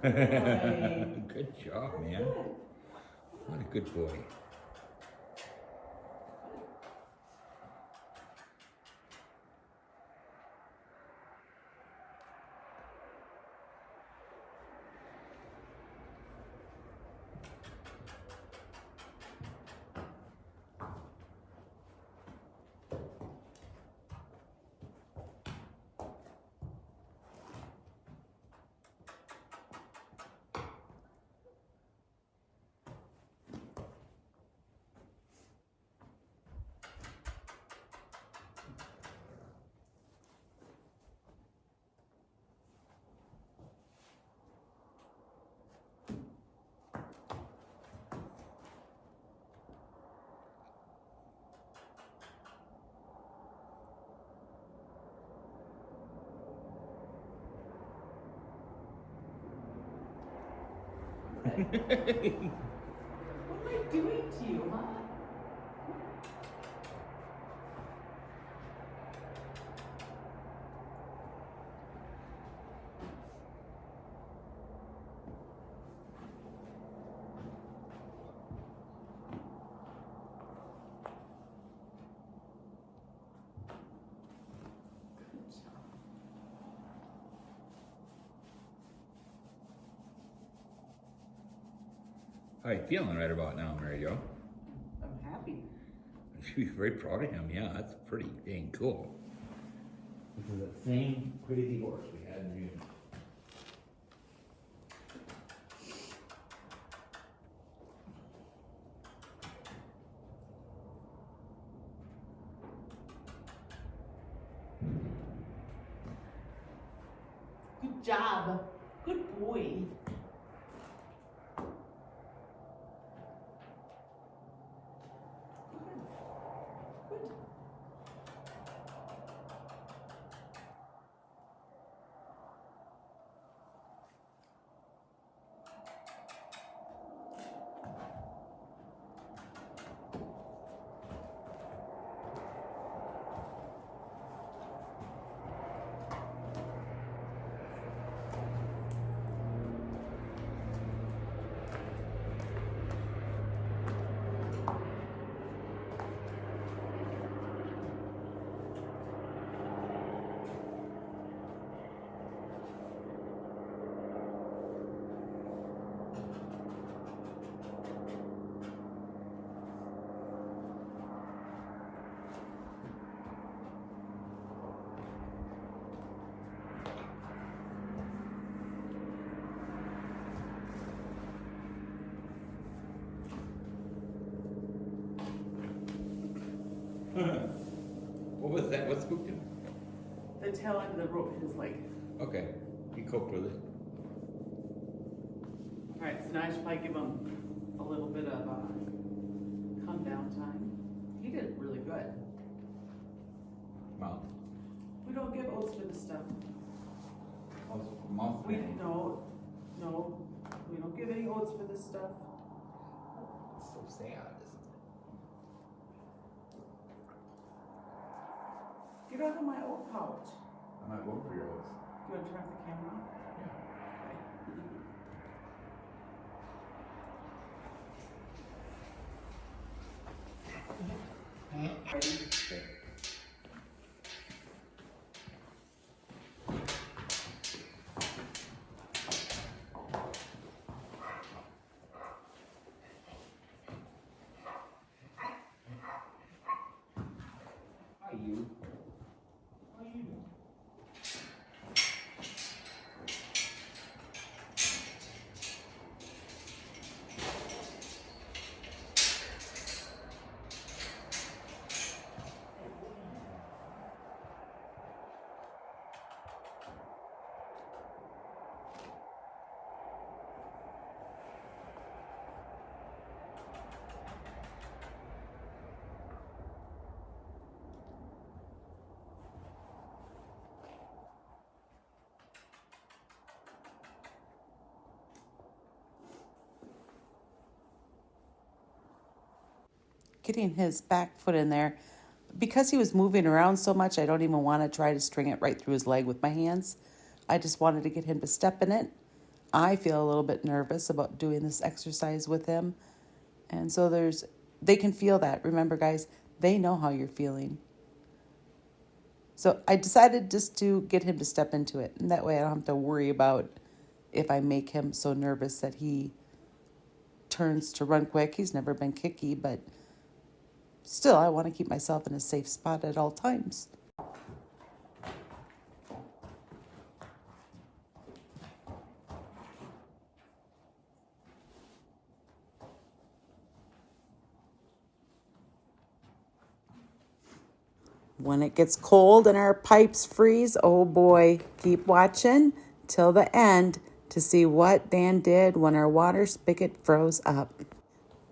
Good job, man. What a good boy. What am I doing to you, huh? How you feeling right about now, MaryJo? I'm happy. She's very proud of him. Yeah, that's pretty dang cool. This is the same crazy horse we had in June. Good job. Good boy. What was that? What spooked him? the tail end of the rope hit his leg. Okay, he coped with it. All right, so now I should probably give him a little bit of come down time. He did really good. Mouth. We don't give oats for this stuff. Mouth. We no, we don't give any oats for this stuff. It's so sad, isn't it? Get out of my oat pouch. I'm not going for your oats. Do you want to turn off the camera? Ready? Okay. Hi, you. How are you doing? Getting his back foot in there. Because he was moving around so much, I don't even want to try to string it right through his leg with my hands. I just wanted to get him to step in it. I feel a little bit nervous about doing this exercise with him. And so they can feel that. Remember, guys, they know how you're feeling. So I decided just to get him to step into it. And that way I don't have to worry about if I make him so nervous that he turns to run quick. He's never been kicky, but still, I want to keep myself in a safe spot at all times. When it gets cold and our pipes freeze, oh boy, keep watching till the end to see what Dan did when our water spigot froze up.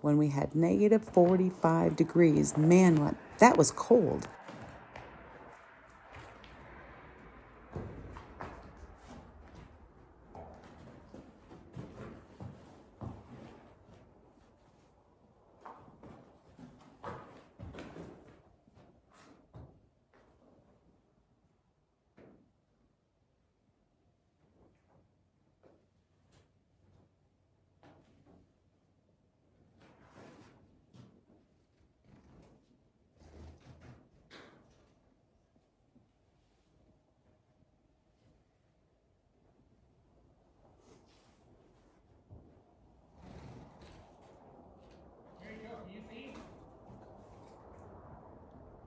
When we had negative 45 degrees. Man, that was cold.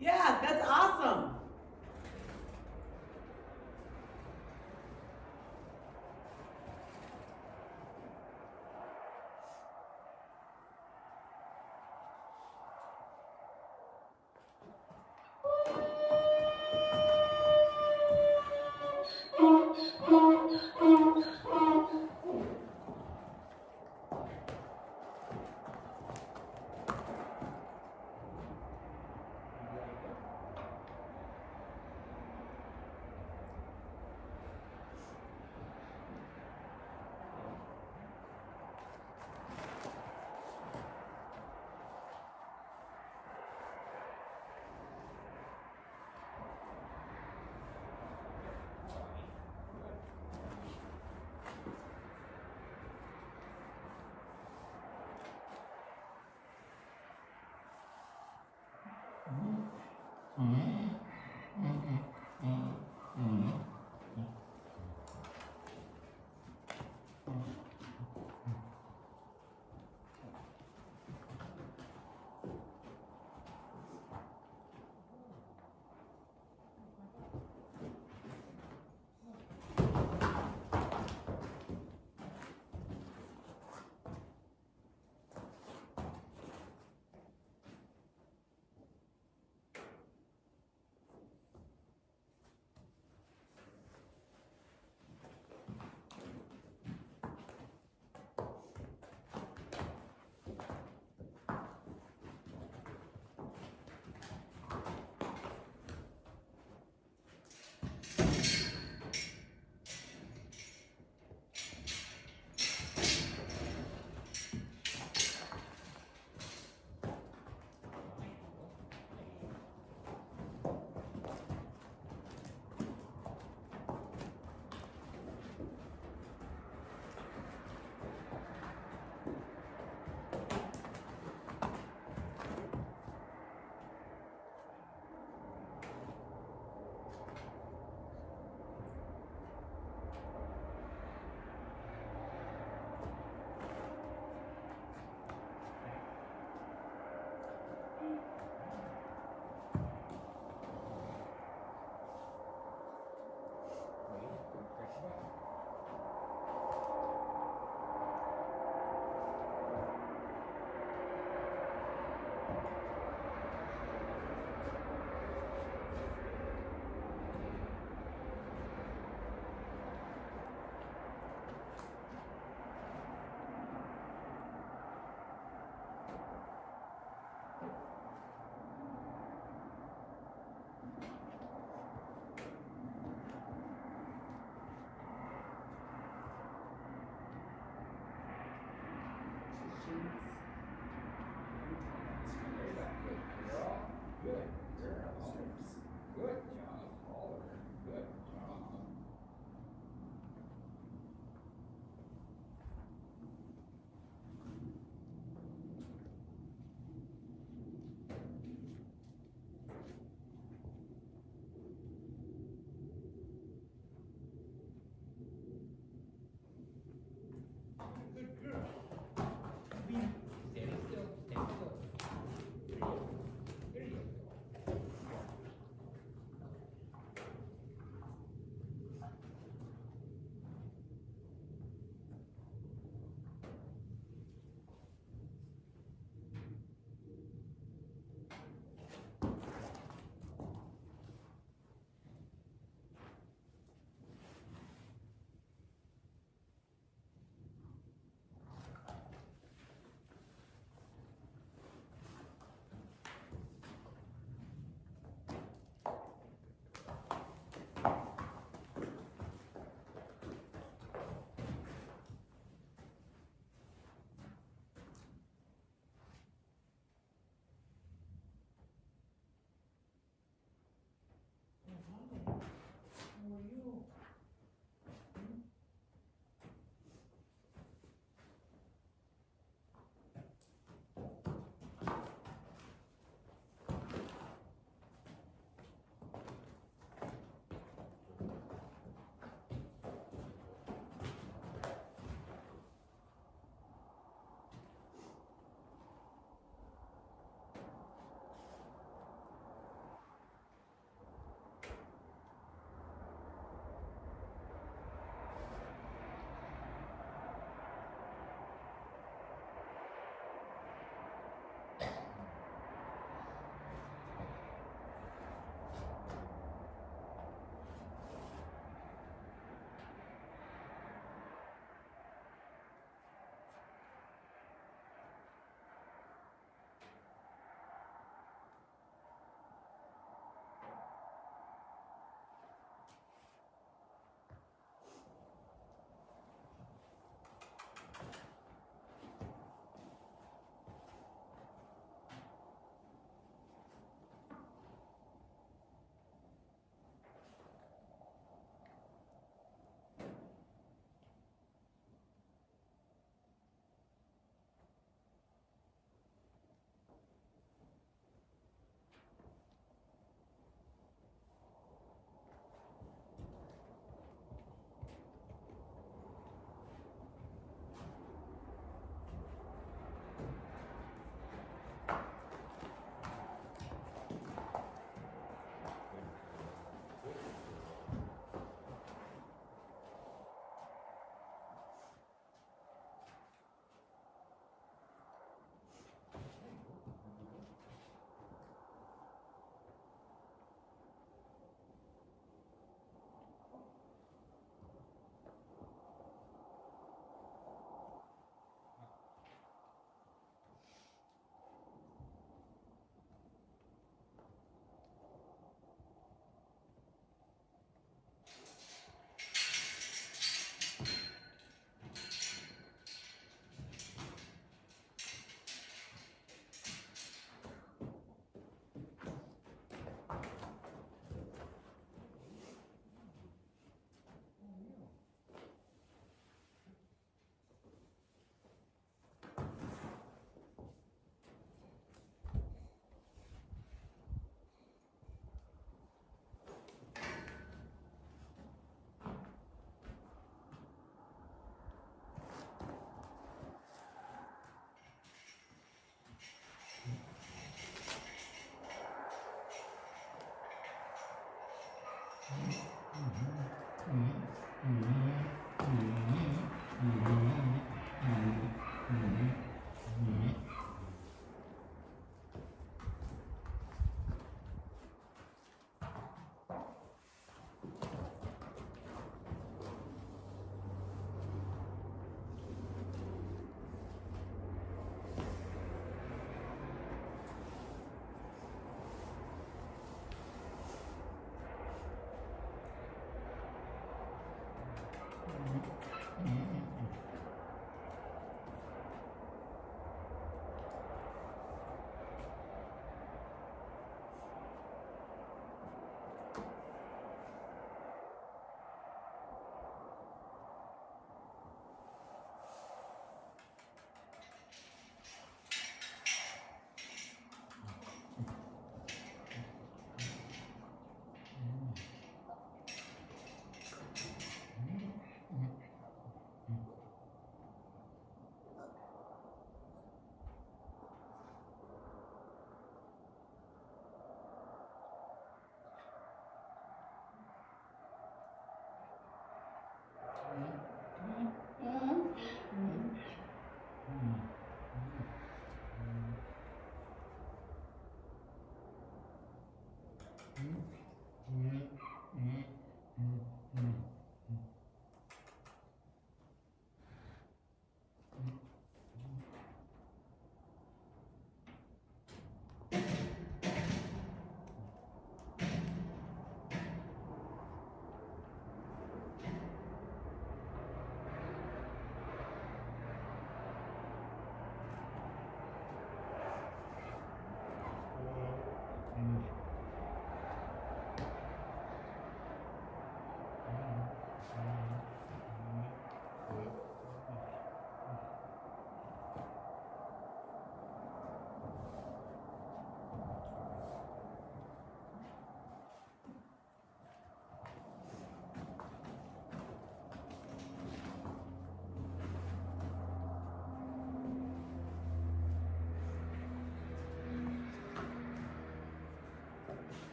Yeah, that's awesome.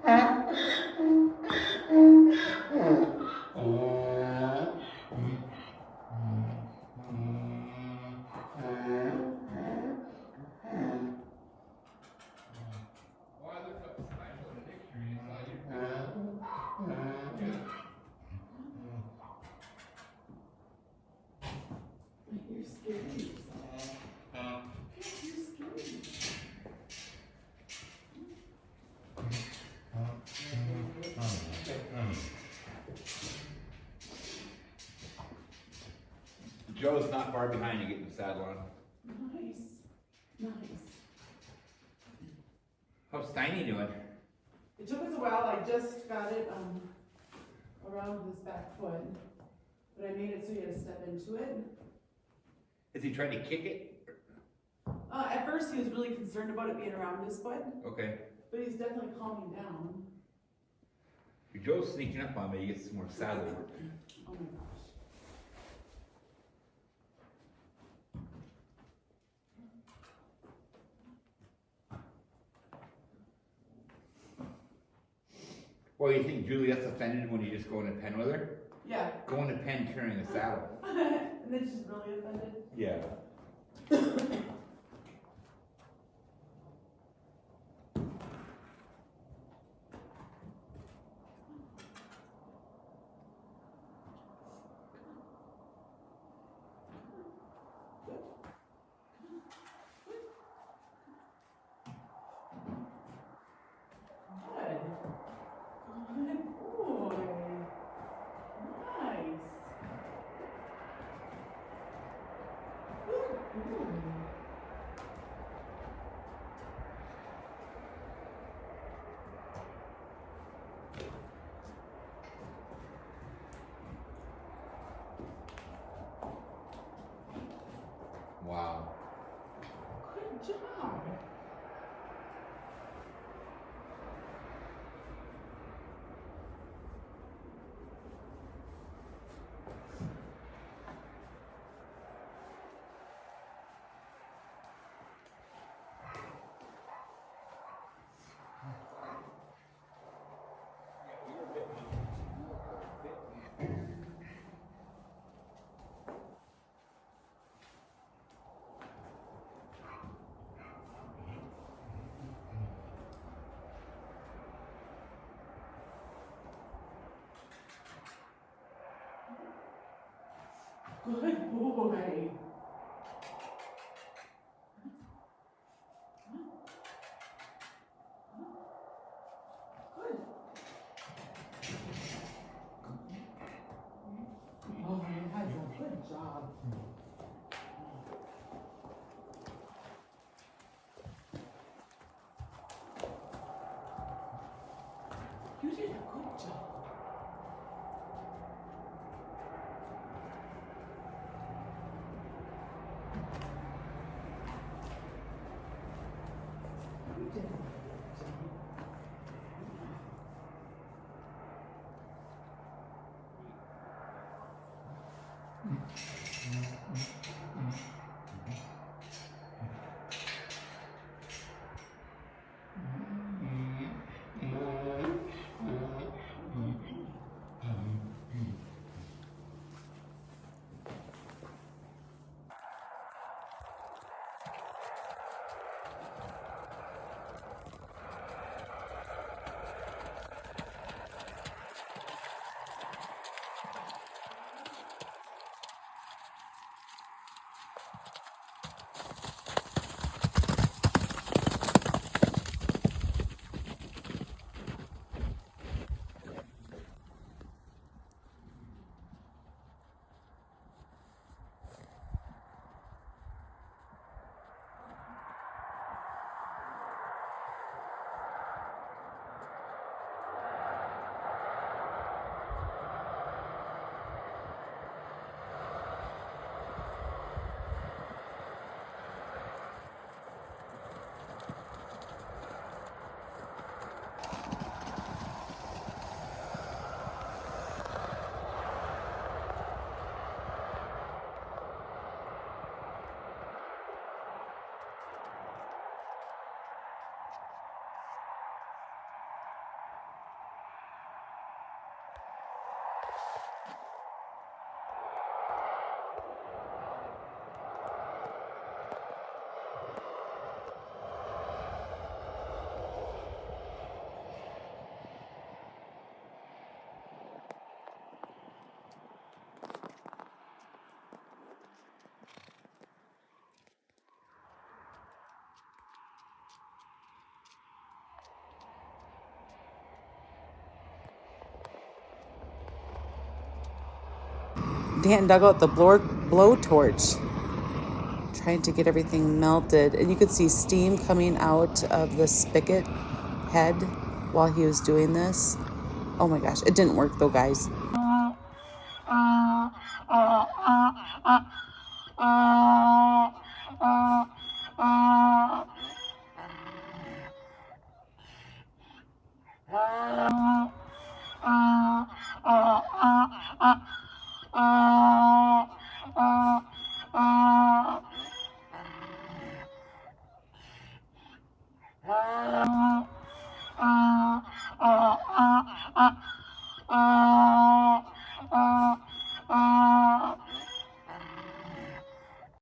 You're scaring yourself. You're scaring. Joe's not far behind you getting the saddle on. Nice. Nice. How's Steiny doing? It took us a while. I just got it around his back foot, but I made it so he had to step into it. Is he trying to kick it? At first, he was really concerned about it being around his foot, Okay. but he's definitely calming down. If Joe's sneaking up on me, he gets some more saddle work. Oh my gosh. Well, you think Juliet's offended when you just go in a pen with her? Yeah. Go in a pen carrying a saddle. And then she's really offended. Yeah. Good. Good boy. Nice. Good boy. Wow. Good job. Good boy. Good. Oh, that's a good job. You did a good job. You did a good job. Dan dug out the blowtorch, trying to get everything melted. And you could see steam coming out of the spigot head while he was doing this. Oh my gosh, it didn't work though, guys.